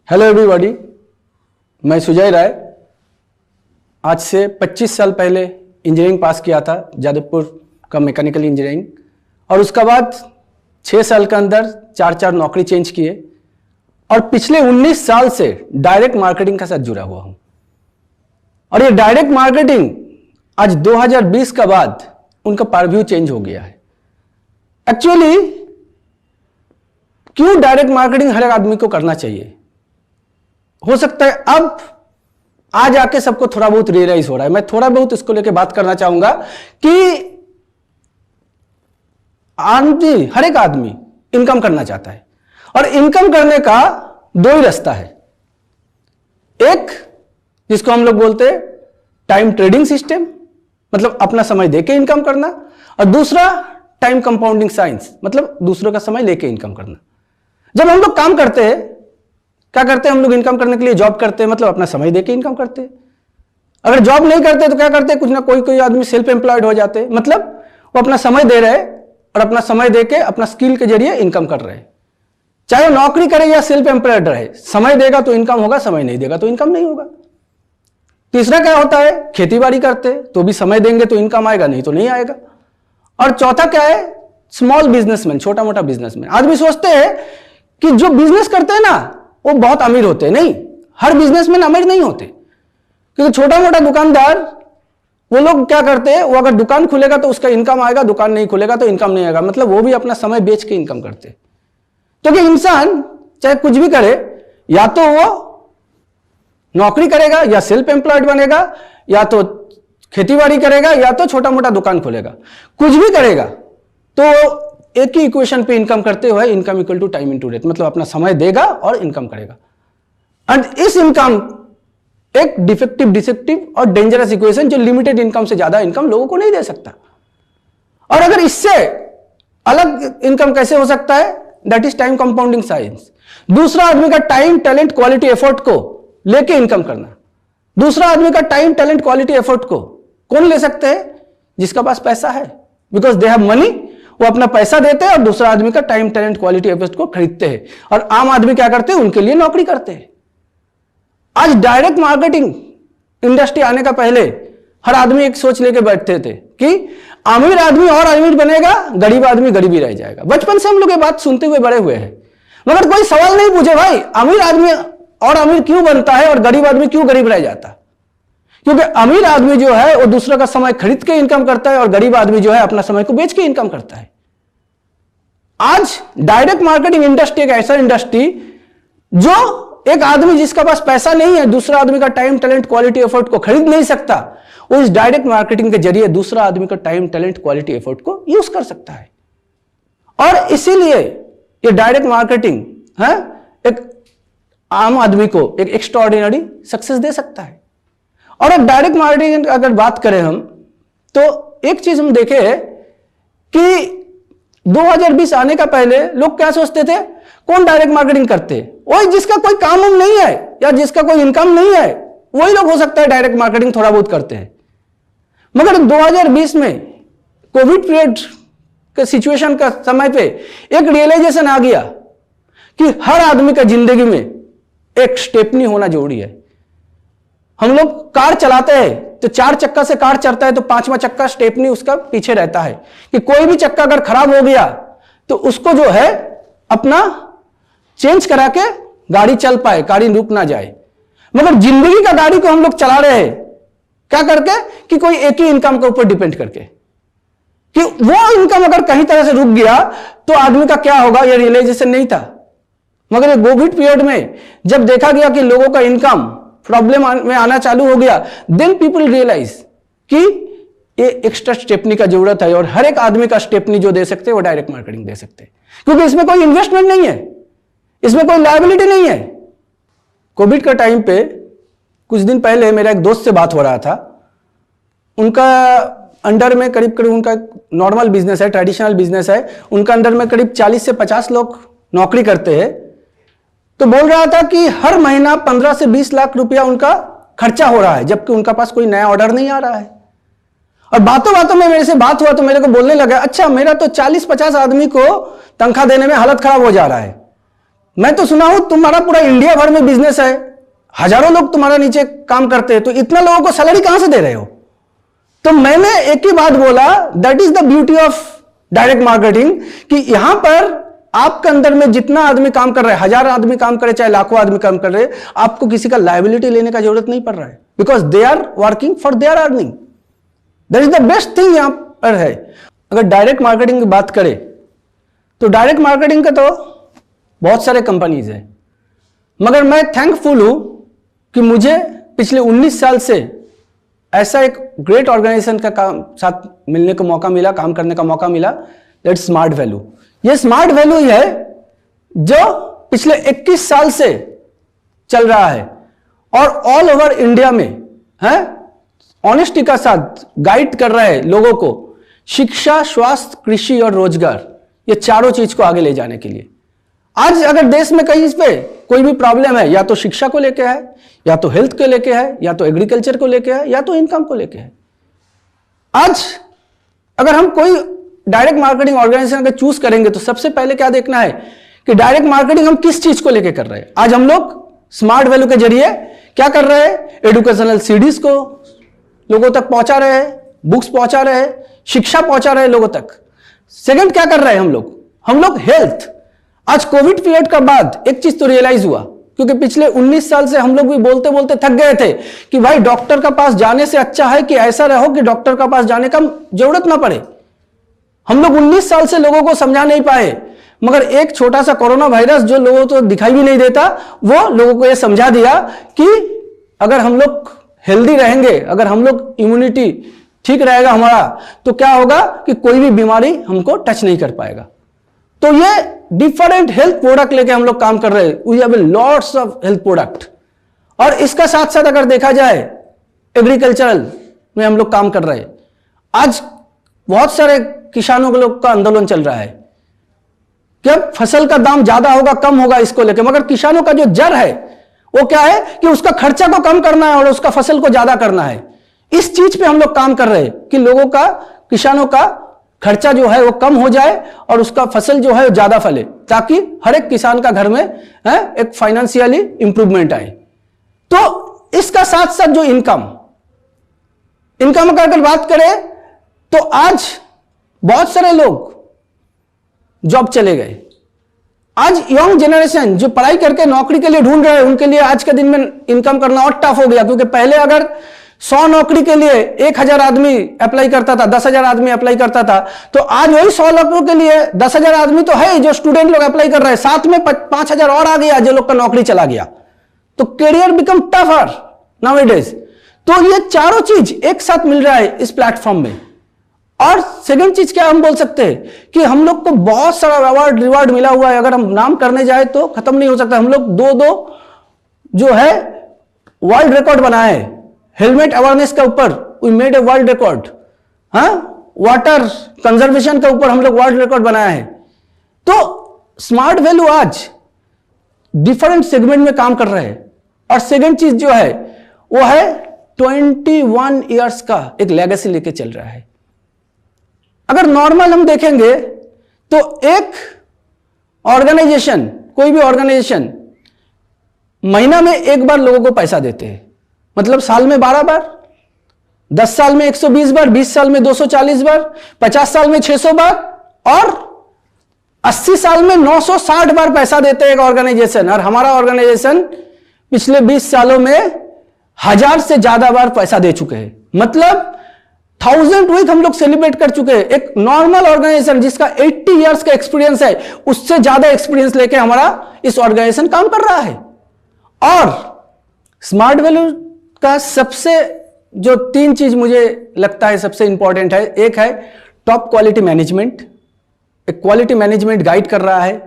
Hello everybody, मैं सुजय राय। आज से 25 साल पहले इंजीनियरिंग पास किया था, जादवपुर का मैकेनिकल इंजीनियरिंग, और उसके बाद 6 साल के अंदर 4 नौकरी चेंज किए और पिछले 19 साल से डायरेक्ट मार्केटिंग के साथ जुड़ा हुआ हूं। और ये डायरेक्ट मार्केटिंग आज 2020 के बाद उनका पारव्यू चेंज हो गया है। एक्चुअली क्यों डायरेक्ट मार्केटिंग हर एक आदमी को करना चाहिए? हो सकता है अब आज आके सबको थोड़ा बहुत रियलाइज हो रहा है। मैं थोड़ा बहुत इसको लेके बात करना चाहूंगा कि हर एक आदमी इनकम करना चाहता है और इनकम करने का 2 ही रास्ता है। एक जिसको हम लोग बोलते हैं टाइम ट्रेडिंग सिस्टम, मतलब अपना समय देके इनकम करना, और दूसरा टाइम कंपाउंडिंग साइंस, मतलब दूसरों का समय लेके इनकम करना। जब हम लोग काम करते हैं, क्या करते हैं हम लोग? इनकम करने के लिए जॉब करते हैं, मतलब अपना समय देके इनकम करते हैं। अगर जॉब नहीं करते तो क्या करते हैं? कुछ ना कोई आदमी सेल्फ एम्प्लॉयड हो जाते हैं, मतलब वो अपना समय दे रहे हैं और अपना समय देके अपना स्किल के जरिए इनकम कर रहे हैं। चाहे नौकरी करे या सेल्फ एम्प्लॉयड रहे, समय देगा तो इनकम होगा, समय नहीं देगा तो इनकम नहीं होगा। तीसरा क्या होता है? खेती बाड़ी करते हैं तो भी समय देंगे तो इनकम आएगा, नहीं तो नहीं आएगा। और चौथा क्या है? स्मॉल बिजनेसमैन, छोटा मोटा बिजनेसमैन। आदमी सोचते हैं कि जो बिजनेस करते हैं ना वो बहुत अमीर होते हैं। नहीं, हर बिजनेसमैन अमीर नहीं होते, क्योंकि छोटा मोटा दुकानदार वो लोग क्या करते हैं, वो अगर दुकान खुलेगा तो उसका इनकम आएगा, दुकान नहीं खुलेगा तो इनकम नहीं आएगा, मतलब वो भी अपना समय बेच के इनकम करते हैं। तो कि इंसान चाहे कुछ भी करे, या तो वो नौकरी करेगा या सेल्फ एम्प्लॉयड बनेगा, या तो खेतीबाड़ी करेगा, या तो छोटा मोटा दुकान खोलेगा। कुछ भी करेगा तो एक ही इक्वेशन पे इनकम करते हुए, income equal to time into rate, मतलब अपना समय देगा और इनकम करेगा। एंड इस इनकम एक डिफेक्टिव, डिसेप्टिव और डेंजरस इक्वेशन, जो लिमिटेड इनकम से ज्यादा इनकम लोगों को नहीं दे सकता। और अगर इससे अलग इनकम कैसे हो सकता है? That is time compounding science. दूसरा आदमी का टाइम, टैलेंट, क्वालिटी, एफर्ट को लेके इनकम करना। दूसरा आदमी का टाइम, टैलेंट, क्वालिटी, एफर्ट को कौन ले सकते हैं? जिसका पास पैसा है, बिकॉज दे हैव मनी, वो अपना पैसा देते हैं और दूसरा आदमी का टाइम, टैलेंट, क्वालिटी, एफर्ट को खरीदते हैं। और आम आदमी क्या करते हैं? उनके लिए नौकरी करते हैं। आज डायरेक्ट मार्केटिंग इंडस्ट्री आने का पहले हर आदमी एक सोच लेके बैठते थे कि अमीर आदमी और अमीर बनेगा, गरीब आदमी गरीब ही रह जाएगा। बचपन से हम लोग ये बात सुनते हुए बड़े हुए हैं, मगर कोई सवाल नहीं पूछे भाई अमीर आदमी और अमीर क्यों बनता है और गरीब आदमी क्यों गरीब रह जाता? क्योंकि अमीर आदमी जो है वो दूसरा का समय खरीद के इनकम करता है और गरीब आदमी जो है अपना समय को बेच के इनकम करता है। आज डायरेक्ट मार्केटिंग इंडस्ट्री एक ऐसा इंडस्ट्री जो एक आदमी जिसका पास पैसा नहीं है, दूसरा आदमी का टाइम, टैलेंट, क्वालिटी, एफर्ट को खरीद नहीं सकता, वो इस डायरेक्ट मार्केटिंग के जरिए दूसरा आदमी का टाइम, टैलेंट, क्वालिटी, एफर्ट को यूज कर सकता है। और इसीलिए ये डायरेक्ट मार्केटिंग है एक आम आदमी को एक एक्स्ट्राऑर्डिनरी सक्सेस दे सकता है। और एक डायरेक्ट मार्केटिंग अगर बात करें हम, तो एक चीज हम देखे कि 2020 आने का पहले लोग क्या सोचते थे? कौन डायरेक्ट मार्केटिंग करते? वही जिसका कोई काम नहीं है या जिसका कोई इनकम नहीं है, वही लोग हो सकता है डायरेक्ट मार्केटिंग थोड़ा बहुत करते हैं। मगर 2020 में कोविड पीरियड के सिचुएशन का समय पे एक रियलाइजेशन आ गया कि हर आदमी का जिंदगी में एक स्टेपनी होना जरूरी है। हम लोग कार चलाते हैं तो 4 चक्का से कार चलता है तो 5वां चक्का स्टेपनी उसका पीछे रहता है कि कोई भी चक्का अगर खराब हो गया तो उसको जो है अपना चेंज करा के गाड़ी चल पाए, गाड़ी रुक ना जाए। मगर जिंदगी का गाड़ी को हम लोग चला रहे हैं क्या करके? कि कोई एक ही इनकम के ऊपर डिपेंड करके, कि वो इनकम अगर कहीं तरह से रुक गया तो आदमी का क्या होगा, ये रियलाइजेशन नहीं था। मगर ये कोविड पीरियड में जब देखा गया कि लोगों का इनकम प्रॉब्लम में आना चालू हो गया, देन पीपल रियलाइज कि ये एक्स्ट्रा स्टेपनी का जरूरत है। और हर एक आदमी का स्टेपनी जो दे सकते हैं वो डायरेक्ट मार्केटिंग दे सकते हैं, क्योंकि इसमें कोई इन्वेस्टमेंट नहीं है, इसमें कोई लायबिलिटी नहीं है। कोविड का टाइम पे कुछ दिन पहले मेरा एक दोस्त से बात हो रहा था। उनका अंडर में करीब करीब उनका नॉर्मल बिजनेस है, ट्रेडिशनल बिजनेस है, उनका अंडर में करीब 40 से 50 लोग नौकरी करते हैं। तो बोल रहा था कि हर महीना 15 से 20 लाख रुपया उनका खर्चा हो रहा है, जबकि उनका पास कोई नया ऑर्डर नहीं आ रहा है। और बातों बातों में मेरे से बात हुआ तो मेरे को बोलने लगा, अच्छा मेरा तो 40-50 आदमी को तनख्वाह देने में हालत खराब हो जा रहा है, मैं तो सुना हूं तुम्हारा पूरा इंडिया भर में बिजनेस है, हजारों लोग तुम्हारा नीचे काम करते हैं, तो इतना लोगों को सैलरी कहां से दे रहे हो? तो मैंने एक ही बात बोला, that is the beauty of direct marketing, कि यहां पर आपके अंदर में जितना आदमी काम कर रहा है, 1000 आदमी काम करे चाहे लाखों आदमी काम कर रहे, आपको किसी का लायबिलिटी लेने का जरूरत नहीं पड़ रहा है, because they are working for their earning. That is the best thing यहां पर है। अगर डायरेक्ट मार्केटिंग की बात करें तो डायरेक्ट मार्केटिंग का तो बहुत सारे कंपनीज है, मगर मैं थैंकफुल हूं कि मुझे पिछले 19 साल से ऐसा एक ग्रेट ऑर्गेनाइजेशन का काम साथ मिलने का मौका मिला, काम करने का मौका मिला, दैट स्मार्ट वैल्यू। ये स्मार्ट वैल्यू ही है जो पिछले 21 साल से चल रहा है और ऑल ओवर इंडिया में है ऑनेस्टी का साथ गाइड कर रहा है लोगों को शिक्षा, स्वास्थ्य, कृषि और रोजगार, ये चारों चीज को आगे ले जाने के लिए। आज अगर देश में कहीं पे कोई भी प्रॉब्लम है, या तो शिक्षा को लेके है, या तो हेल्थ को लेके है, या तो एग्रीकल्चर को लेके है, या तो इनकम को लेके है। आज अगर हम कोई डायरेक्ट मार्केटिंग ऑर्गेनाइजेशन अगर चूज करेंगे तो सबसे पहले क्या देखना है कि डायरेक्ट मार्केटिंग हम किस चीज को लेके कर रहे हैं। आज हम लोग स्मार्ट वैल्यू के जरिए क्या कर रहे हैं, एजुकेशनल सीडीज को लोगों तक पहुंचा रहे हैं, बुक्स पहुंचा रहे हैं, शिक्षा पहुंचा रहे हैं लोगों तक। सेकंड क्या कर रहे हैं हम लोग हेल्थ। आज कोविड पीरियड का बाद एक चीज तो रियलाइज हुआ, क्योंकि पिछले 19 साल से हम लोग भी बोलते बोलते थक गए थे कि भाई डॉक्टर का पास जाने से अच्छा है कि ऐसा रहो कि डॉक्टर का पास जाने का जरूरत ना पड़े। हम लोग 19 साल से लोगों को समझा नहीं पाए, मगर एक छोटा सा कोरोना वायरस जो लोगों को दिखाई भी नहीं देता, वो लोगों को यह समझा दिया कि अगर हम लोग हेल्दी रहेंगे, अगर हम लोग इम्यूनिटी ठीक रहेगा हमारा, तो क्या होगा कि कोई भी बीमारी हमको टच नहीं कर पाएगा। तो ये डिफरेंट हेल्थ प्रोडक्ट लेके हम लोग काम कर रहे हैं, we have lots of health product. और इसका साथ साथ अगर देखा जाए एग्रीकल्चरल में हम लोग काम कर रहे हैं। आज बहुत सारे किसानों के लोग का आंदोलन चल रहा है कि अब फसल का दाम ज्यादा होगा कम होगा इसको लेकर, मगर किसानों का जो जड़ है वो क्या है कि उसका खर्चा को कम करना है और उसका फसल को ज्यादा करना है। इस चीज पे हम लोग काम कर रहे हैं कि लोगों का, किसानों का खर्चा जो है वो कम हो जाए और उसका फसल जो है वो ज्यादा फले, ताकि हर एक किसान का घर में एक फाइनेंशियली इंप्रूवमेंट आए। तो इसका साथ साथ जो इनकम का अगर बात करें तो आज बहुत सारे लोग जॉब चले गए। आज यंग जनरेशन जो पढ़ाई करके नौकरी के लिए ढूंढ रहे हैं, उनके लिए आज के दिन में इनकम करना और टफ हो गया, क्योंकि पहले अगर 100 नौकरी के लिए 1000 आदमी अप्लाई करता था, 10,000 आदमी अप्लाई करता था, तो आज वही 100 नौकरियों के लिए 10,000 आदमी तो है जो स्टूडेंट लोग अप्लाई कर रहे हैं, साथ में 5,000 और आ गया जो लोग का नौकरी चला गया। तो करियर बिकम टफर नाउअडेज। तो ये चारों चीज एक साथ मिल रहा है इस प्लेटफॉर्म में। और सेकंड चीज क्या हम बोल सकते हैं कि हम लोग को बहुत सारा अवार्ड रिवार्ड मिला हुआ है, अगर हम नाम करने जाए तो खत्म नहीं हो सकता। हम लोग दो जो है वर्ल्ड रिकॉर्ड बनाए हैं। हेलमेट अवेयरनेस के ऊपर we made a world record, water conservation के ऊपर हम लोग वर्ल्ड रिकॉर्ड बनाया है। तो स्मार्ट वैल्यू आज डिफरेंट सेगमेंट में काम कर रहे हैं। और सेकंड चीज जो है वो है 21 इयर्स का एक लेगेसी लेके चल रहा है। अगर नॉर्मल हम देखेंगे तो एक ऑर्गेनाइजेशन, कोई भी ऑर्गेनाइजेशन महीना में एक बार लोगों को पैसा देते हैं, मतलब साल में 12 बार, 10 साल में 120 बार, 20 साल में 240 बार, 50 साल में 600 बार और 80 साल में 960 बार पैसा देते हैं एक ऑर्गेनाइजेशन। और हमारा ऑर्गेनाइजेशन पिछले 20 सालों में 1000 से ज्यादा बार पैसा दे चुके हैं, मतलब 1000 वीक हम लोग सेलिब्रेट कर चुके हैं। एक नॉर्मल ऑर्गेनाइजेशन जिसका 80 इयर्स का एक्सपीरियंस है, उससे ज्यादा एक्सपीरियंस लेके हमारा इस ऑर्गेनाइजेशन काम कर रहा है। और स्मार्ट वैल्यू का सबसे जो 3 चीज मुझे लगता है सबसे इंपॉर्टेंट है, एक है टॉप क्वालिटी मैनेजमेंट, एक क्वालिटी मैनेजमेंट गाइड कर रहा है,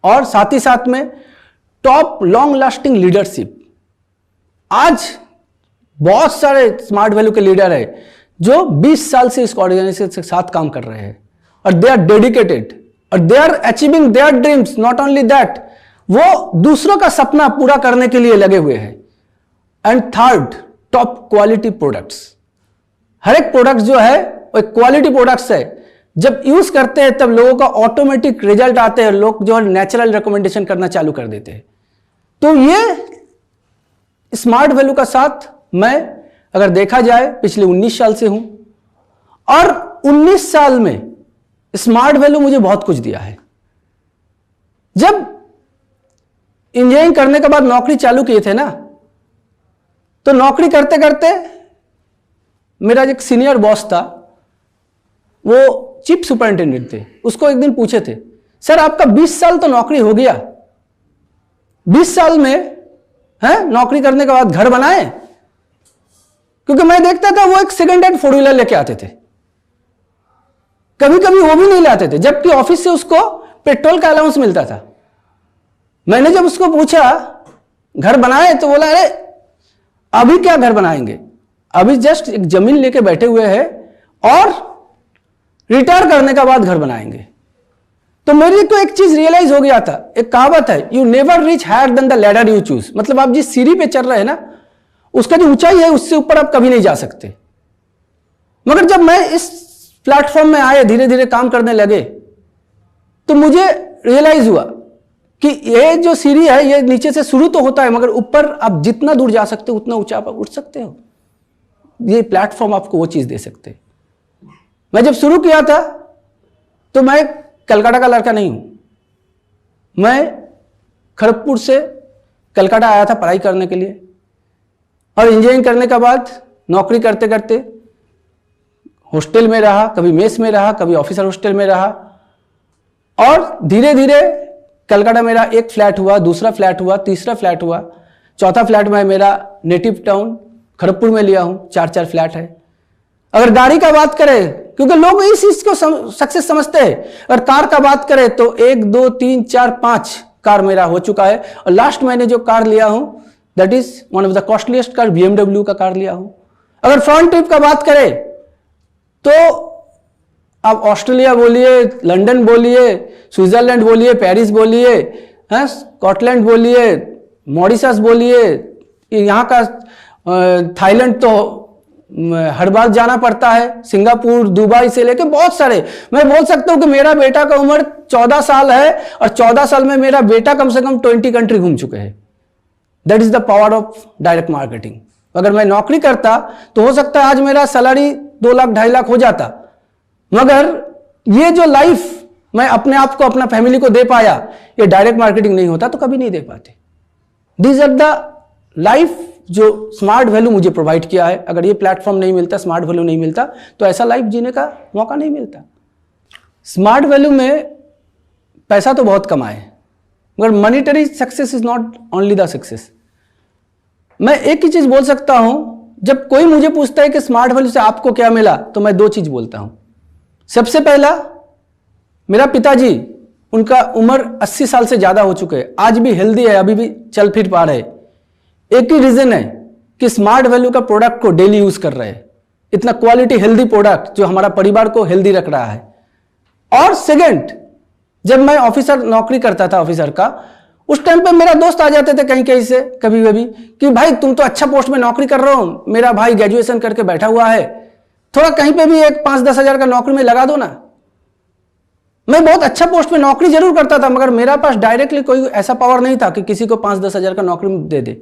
और साथ ही साथ में टॉप लॉन्ग लास्टिंग लीडरशिप। आज बहुत सारे स्मार्ट वैल्यू के लीडर है जो 20 साल से इस ऑर्गेनाइजेशन के साथ काम कर रहे हैं, और दे आर डेडिकेटेड और they are achieving their dreams. Not only that, वो दूसरों का सपना पूरा करने के लिए लगे हुए हैं। And third, top quality products. हर एक प्रोडक्ट जो है वो एक क्वालिटी प्रोडक्ट्स है जब यूज करते हैं तब लोगों का ऑटोमेटिक रिजल्ट आते हैं, लोग जो है नेचुरल रिकमेंडेशन करना चालू कर देते हैं। तो ये स्मार्ट वैल्यू का साथ मैं अगर देखा जाए पिछले 19 साल से हूं, और 19 साल में स्मार्ट वैल्यू मुझे बहुत कुछ दिया है। जब इंजीनियरिंग करने के बाद नौकरी चालू किए थे ना, तो नौकरी करते करते मेरा एक सीनियर बॉस था, वो चीफ सुपरिंटेंडेंट थे। उसको एक दिन पूछे थे, सर आपका 20 साल तो नौकरी हो गया, 20 साल में है नौकरी करने के बाद घर बनाए? क्योंकि मैं देखता था वो एक सेकंड हैंड 4 व्हीलर लेके आते थे, कभी कभी वो भी नहीं लाते थे, जबकि ऑफिस से उसको पेट्रोल का अलाउंस मिलता था। मैंने जब उसको पूछा घर बनाए, तो बोला अरे अभी क्या घर बनाएंगे, अभी जस्ट एक जमीन लेके बैठे हुए हैं और रिटायर करने के बाद घर बनाएंगे। तो मेरे को एक चीज रियलाइज हो गया था, एक कहावत है, you never reach higher than the ladder you choose. मतलब आप जिस सीढ़ी पे चल रहे हैं ना, उसका जो ऊंचाई है उससे ऊपर आप कभी नहीं जा सकते। मगर जब मैं इस प्लेटफॉर्म में आए, धीरे धीरे काम करने लगे, तो मुझे रियलाइज हुआ कि ये जो सीढ़ी है ये नीचे से शुरू तो होता है, मगर ऊपर आप जितना दूर जा सकते हो उतना ऊंचा आप उठ सकते हो। ये प्लेटफॉर्म आपको वो चीज दे सकते हैं। मैं जब शुरू किया था तो मैं कलकत्ता का लड़का नहीं हूं, मैं खड़गपुर से कलकत्ता आया था पढ़ाई करने के लिए, और इंजीनियरिंग करने के बाद नौकरी करते करते हॉस्टल में रहा, कभी मेस में रहा, कभी ऑफिसर हॉस्टल में रहा, और धीरे धीरे कलकत्ता मेरा एक फ्लैट हुआ, दूसरा फ्लैट हुआ, तीसरा फ्लैट हुआ, चौथा फ्लैट में मेरा नेटिव टाउन खड़गपुर में लिया हूं, 4 फ्लैट है। अगर गाड़ी का बात करें, क्योंकि लोग इस चीज को सक्सेस समझते हैं, अगर कार का बात करें तो 1 2 3 4 5 कार मेरा हो चुका है, और लास्ट मैंने जो कार लिया हूं that is one of the costliest car, BMW का कार लिया हूं। अगर फॉरेन ट्रिप का बात करें तो आप ऑस्ट्रेलिया बोलिए, लंदन बोलिए, स्विट्जरलैंड बोलिए, पेरिस बोलिए, स्कॉटलैंड बोलिए, मॉरिशस बोलिए, यहाँ का थाईलैंड तो हर बार जाना पड़ता है, सिंगापुर, दुबई से लेकर बहुत सारे। मैं बोल सकता हूं कि मेरा बेटा का उम्र 14 साल है, और 14 साल में मेरा बेटा कम से कम 20 कंट्री घूम चुके हैं। That is the power of direct marketing. अगर मैं नौकरी करता तो हो सकता है आज मेरा सैलरी 2 लाख 2.5 लाख हो जाता, मगर ये जो लाइफ मैं अपने आप को, अपना फैमिली को दे पाया, ये डायरेक्ट मार्केटिंग नहीं होता तो कभी नहीं दे पाते। दीज आर द लाइफ जो स्मार्ट वैल्यू मुझे प्रोवाइड किया है। अगर ये प्लेटफॉर्म नहीं मिलता, स्मार्ट वैल्यू नहीं मिलता, तो ऐसा लाइफ जीने का मौका नहीं मिलता। स्मार्ट वैल्यू में पैसा तो बहुत कमाए, मगर monetary success is not only the success. मैं एक ही चीज बोल सकता हूं, जब कोई मुझे पूछता है कि स्मार्ट वैल्यू से आपको क्या मिला, तो मैं 2 चीज बोलता हूं। सबसे पहला, मेरा पिताजी, उनका उम्र 80 साल से ज्यादा हो चुके हैं, आज भी हेल्दी है, अभी भी चल फिर पा रहे। एक ही रीजन है कि स्मार्ट वैल्यू का प्रोडक्ट को डेली यूज कर रहे हैं, इतना क्वालिटी हेल्दी प्रोडक्ट जो हमारा परिवार को हेल्दी रख रहा है। और सेकंड, जब मैं ऑफिसर नौकरी करता था ऑफिसर का, उस टाइम पे मेरा दोस्त आ जाते थे कहीं कहीं से, कभी कभी, कि भाई तुम तो अच्छा पोस्ट में नौकरी कर रहे हो, मेरा भाई ग्रेजुएशन करके बैठा हुआ है, थोड़ा कहीं पे भी एक 5-10 हजार का नौकरी में लगा दो ना। मैं बहुत अच्छा पोस्ट में नौकरी जरूर करता था, मगर मेरा पास डायरेक्टली कोई ऐसा पावर नहीं था कि किसी को 5-10 हजार का नौकरी दे दे।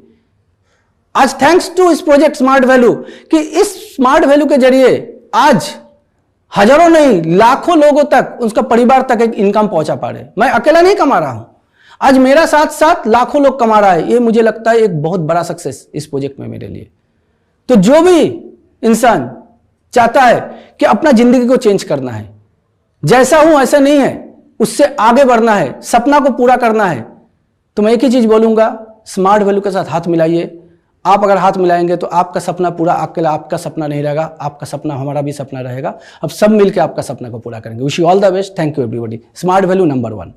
आज थैंक्स टू इस प्रोजेक्ट स्मार्ट वैल्यू, कि इस स्मार्ट वैल्यू के जरिए आज हजारों नहीं लाखों लोगों तक, उसका परिवार तक एक इनकम पहुंचा पा रहे। मैं अकेला नहीं कमा रहा हूं, आज मेरा साथ साथ लाखों लोग कमा रहा है। ये मुझे लगता है एक बहुत बड़ा सक्सेस इस प्रोजेक्ट में मेरे लिए। तो जो भी इंसान चाहता है कि अपना जिंदगी को चेंज करना है, जैसा हूं ऐसा नहीं है, उससे आगे बढ़ना है, सपना को पूरा करना है, तो मैं एक ही चीज बोलूंगा, स्मार्ट वैल्यू के साथ हाथ मिलाइए। आप अगर हाथ मिलाएंगे तो आपका सपना पूरा, अकेला आपका सपना नहीं रहेगा, आपका सपना हमारा भी सपना रहेगा। अब सब मिलकर आपका सपना को पूरा करेंगे। Wish you all the best. Thank you everybody. Smart value number 1।